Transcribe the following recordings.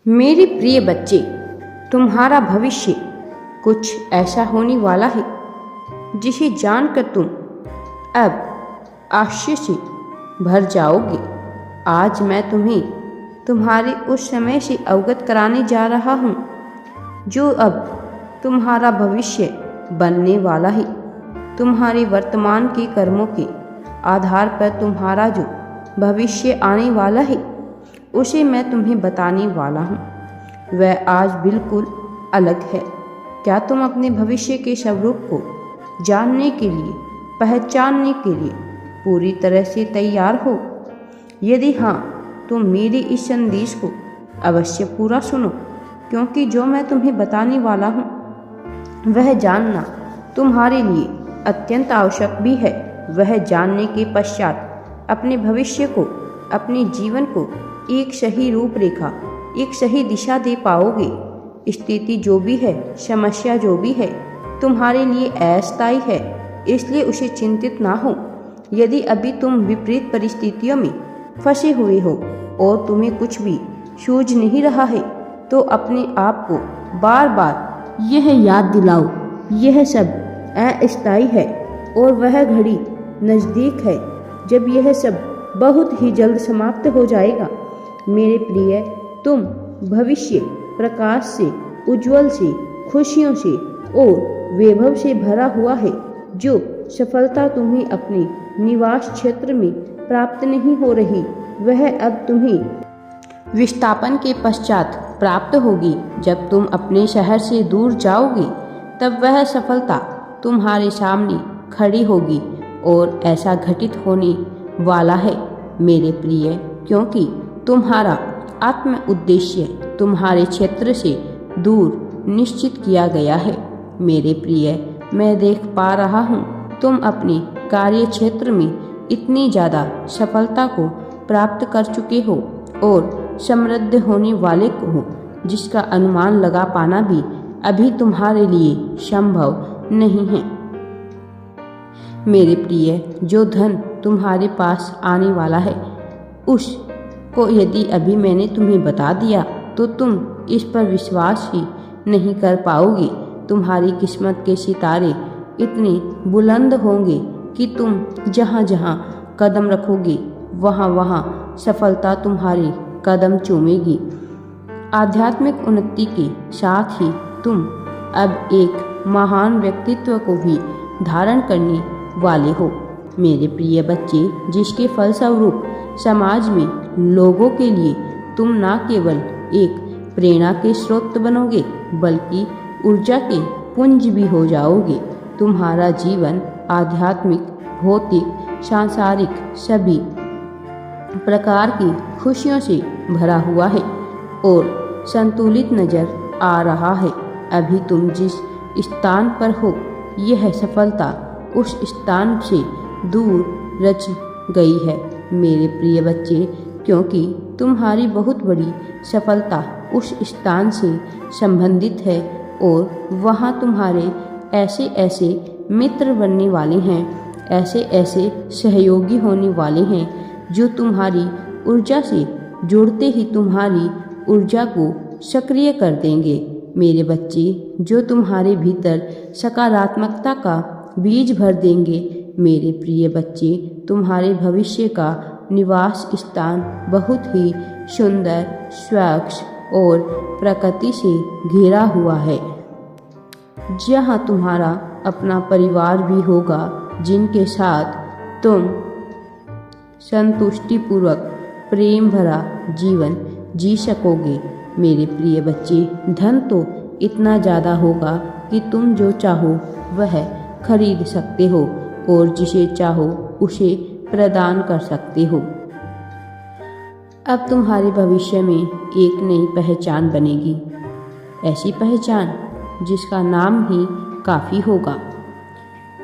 मेरे प्रिय बच्चे, तुम्हारा भविष्य कुछ ऐसा होने वाला है जिसे जानकर तुम अब आश्चर्य से भर जाओगे। आज मैं तुम्हें तुम्हारे उस समय से अवगत कराने जा रहा हूँ जो अब तुम्हारा भविष्य बनने वाला है। तुम्हारे वर्तमान के कर्मों के आधार पर तुम्हारा जो भविष्य आने वाला है उसे मैं तुम्हें बताने वाला हूँ। वह आज बिल्कुल अलग है। क्या तुम अपने भविष्य के स्वरूप को जानने के लिए, पहचानने के लिए पूरी तरह से तैयार हो? यदि हाँ, तो मेरे इस संदेश को अवश्य पूरा सुनो, क्योंकि जो मैं तुम्हें बताने वाला हूँ वह जानना तुम्हारे लिए अत्यंत आवश्यक भी है। वह जानने के पश्चात अपने भविष्य को, अपने जीवन को एक सही रूपरेखा, एक सही दिशा दे पाओगे। स्थिति जो भी है, समस्या जो भी है, तुम्हारे लिए अस्थायी है, इसलिए उसे चिंतित ना हो। यदि अभी तुम विपरीत परिस्थितियों में फंसे हुए हो और तुम्हें कुछ भी सूझ नहीं रहा है, तो अपने आप को बार बार यह याद दिलाओ, यह सब अस्थायी है और वह घड़ी नज़दीक है जब यह सब बहुत ही जल्द समाप्त हो जाएगा। मेरे प्रिय, तुम भविष्य प्रकाश से, उज्जवल से, खुशियों से और वैभव से भरा हुआ है। जो सफलता तुम्हें अपने निवास क्षेत्र में प्राप्त नहीं हो रही, वह अब तुम्हें विस्थापन के पश्चात प्राप्त होगी। जब तुम अपने शहर से दूर जाओगे, तब वह सफलता तुम्हारे सामने खड़ी होगी और ऐसा घटित होने वाला है मेरे प्रिय, क्योंकि तुम्हारा आत्म उद्देश्य तुम्हारे क्षेत्र से दूर निश्चित किया गया है। मेरे प्रिय, मैं देख पा रहा हूँ तुम अपने कार्य क्षेत्र में इतनी ज़्यादा सफलता को प्राप्त कर चुके हो और समृद्ध होने वाले को हो, जिसका अनुमान लगा पाना भी अभी तुम्हारे लिए संभव नहीं है। मेरे प्रिय, जो धन तुम्हारे पास आने वाला है उसको यदि अभी मैंने तुम्हें बता दिया तो तुम इस पर विश्वास ही नहीं कर पाओगे। तुम्हारी किस्मत के सितारे इतने बुलंद होंगे कि तुम जहाँ जहाँ कदम रखोगे वहाँ वहाँ सफलता तुम्हारे कदम चूमेगी। आध्यात्मिक उन्नति के साथ ही तुम अब एक महान व्यक्तित्व को भी धारण करने वाले हो मेरे प्रिय बच्चे, जिसके फलस्वरूप समाज में लोगों के लिए तुम न केवल एक प्रेरणा के स्रोत बनोगे, बल्कि ऊर्जा के पुंज भी हो जाओगे। तुम्हारा जीवन आध्यात्मिक, भौतिक, सांसारिक सभी प्रकार की खुशियों से भरा हुआ है और संतुलित नजर आ रहा है। अभी तुम जिस स्थान पर हो, यह सफलता उस स्थान से दूर रच गई है मेरे प्रिय बच्चे, क्योंकि तुम्हारी बहुत बड़ी सफलता उस स्थान से संबंधित है और वहाँ तुम्हारे ऐसे ऐसे मित्र बनने वाले हैं, ऐसे ऐसे सहयोगी होने वाले हैं जो तुम्हारी ऊर्जा से जुड़ते ही तुम्हारी ऊर्जा को सक्रिय कर देंगे मेरे बच्चे, जो तुम्हारे भीतर सकारात्मकता का बीज भर देंगे मेरे प्रिय बच्चे। तुम्हारे भविष्य का निवास स्थान बहुत ही सुंदर, स्वच्छ और प्रकृति से घिरा हुआ है, जहाँ तुम्हारा अपना परिवार भी होगा, जिनके साथ तुम संतुष्टिपूर्वक प्रेम भरा जीवन जी सकोगे मेरे प्रिय बच्चे। धन तो इतना ज़्यादा होगा कि तुम जो चाहो वह खरीद सकते हो और जिसे चाहो उसे प्रदान कर सकते हो। अब तुम्हारे भविष्य में एक नई पहचान बनेगी, ऐसी पहचान जिसका नाम ही काफ़ी होगा।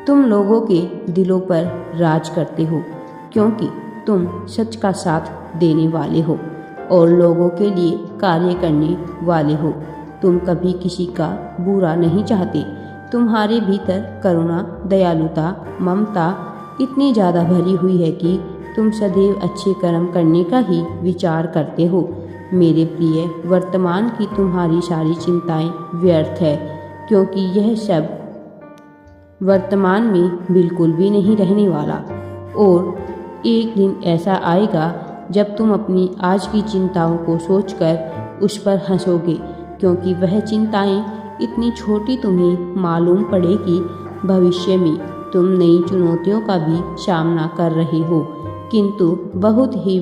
तुम लोगों के दिलों पर राज करते हो, क्योंकि तुम सच का साथ देने वाले हो और लोगों के लिए कार्य करने वाले हो। तुम कभी किसी का बुरा नहीं चाहते। तुम्हारे भीतर करुणा, दयालुता, ममता इतनी ज़्यादा भरी हुई है कि तुम सदैव अच्छे कर्म करने का ही विचार करते हो। मेरे प्रिय, वर्तमान की तुम्हारी सारी चिंताएं व्यर्थ है, क्योंकि यह सब वर्तमान में बिल्कुल भी नहीं रहने वाला। और एक दिन ऐसा आएगा जब तुम अपनी आज की चिंताओं को सोचकर उस पर हंसोगे, क्योंकि वह चिंताएं इतनी छोटी तुम्हें मालूम पड़ेगी। भविष्य में तुम नई चुनौतियों का भी सामना कर रहे हो, किंतु बहुत ही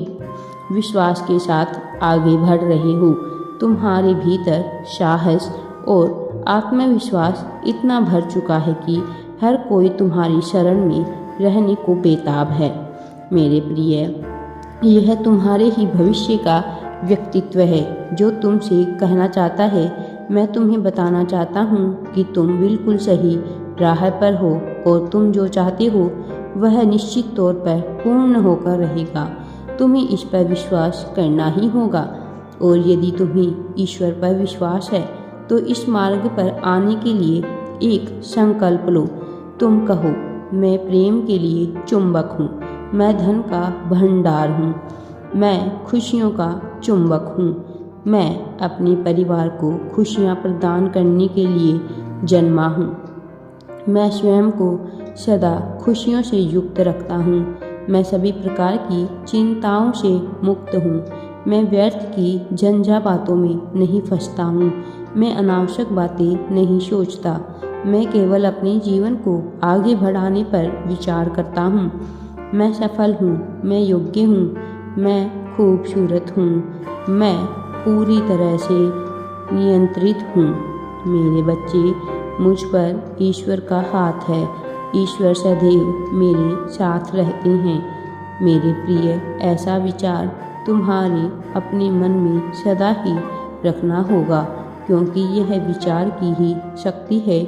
विश्वास के साथ आगे बढ़ रहे हो। तुम्हारे भीतर साहस और आत्मविश्वास इतना भर चुका है कि हर कोई तुम्हारी शरण में रहने को बेताब है। मेरे प्रिय, यह तुम्हारे ही भविष्य का व्यक्तित्व है जो तुमसे कहना चाहता है। मैं तुम्हें बताना चाहता हूँ कि तुम बिल्कुल सही राह पर हो और तुम जो चाहते हो वह निश्चित तौर पर पूर्ण होकर रहेगा। तुम्हें इस पर विश्वास करना ही होगा, और यदि तुम्हें ईश्वर पर विश्वास है तो इस मार्ग पर आने के लिए एक संकल्प लो। तुम कहो, मैं प्रेम के लिए चुंबक हूँ, मैं धन का भंडार हूँ, मैं खुशियों का चुंबक हूँ, मैं अपने परिवार को खुशियाँ प्रदान करने के लिए जन्मा हूँ, मैं स्वयं को सदा खुशियों से युक्त रखता हूँ, मैं सभी प्रकार की चिंताओं से मुक्त हूँ, मैं व्यर्थ की झंझा बातों में नहीं फंसता हूँ, मैं अनावश्यक बातें नहीं सोचता, मैं केवल अपने जीवन को आगे बढ़ाने पर विचार करता हूँ, मैं सफल हूँ, मैं योग्य हूँ, मैं खूबसूरत हूँ, मैं पूरी तरह से नियंत्रित हूँ। मेरे बच्चे, मुझ पर ईश्वर का हाथ है, ईश्वर सदैव मेरे साथ रहते हैं। मेरे प्रिय, ऐसा विचार तुम्हारे अपने मन में सदा ही रखना होगा, क्योंकि यह विचार की ही शक्ति है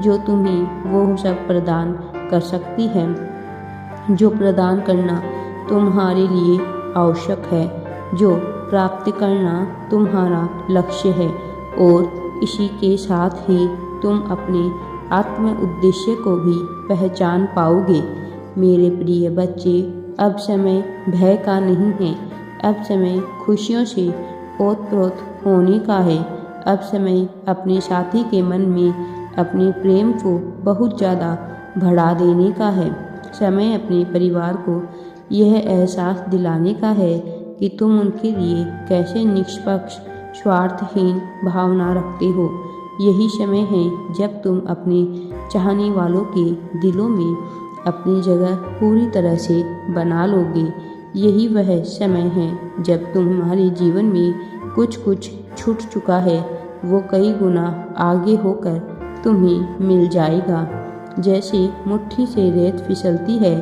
जो तुम्हें वो सब प्रदान कर सकती है जो प्रदान करना तुम्हारे लिए आवश्यक है, जो प्राप्त करना तुम्हारा लक्ष्य है, और इसी के साथ ही तुम अपने आत्म उद्देश्य को भी पहचान पाओगे। मेरे प्रिय बच्चे, अब समय भय का नहीं है, अब समय खुशियों से ओतप्रोत होने का है। अब समय अपने साथी के मन में अपने प्रेम को बहुत ज़्यादा बढ़ा देने का है। समय अपने परिवार को यह एहसास दिलाने का है कि तुम उनके लिए कैसे निष्पक्ष स्वार्थहीन भावना रखते हो। यही समय है जब तुम अपने चाहने वालों के दिलों में अपनी जगह पूरी तरह से बना लोगे। यही वह समय है जब तुम्हारे जीवन में कुछ छूट चुका है वो कई गुना आगे होकर तुम्हें मिल जाएगा। जैसे मुट्ठी से रेत फिसलती है,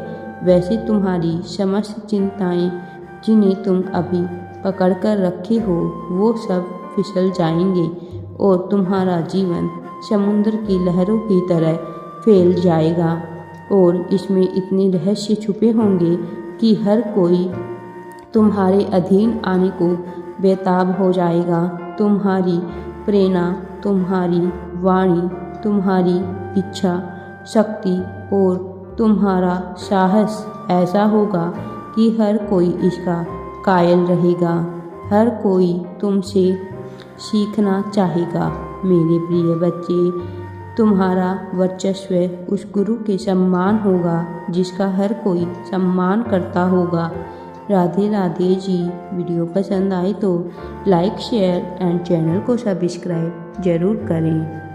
वैसे तुम्हारी समस्त चिंताएं जिन्हें तुम अभी पकड़ कर रखे हो वो सब फिसल जाएंगे और तुम्हारा जीवन समुद्र की लहरों की तरह फैल जाएगा। और इसमें इतने रहस्य छुपे होंगे कि हर कोई तुम्हारे अधीन आने को बेताब हो जाएगा। तुम्हारी प्रेरणा, तुम्हारी वाणी, तुम्हारी इच्छा शक्ति और तुम्हारा साहस ऐसा होगा कि हर कोई इसका कायल रहेगा, हर कोई तुमसे सीखना चाहेगा। मेरे प्रिय बच्चे, तुम्हारा वर्चस्व उस गुरु के सम्मान होगा जिसका हर कोई सम्मान करता होगा। राधे राधे जी। वीडियो पसंद आए तो लाइक शेयर एंड चैनल को सब्सक्राइब जरूर करें।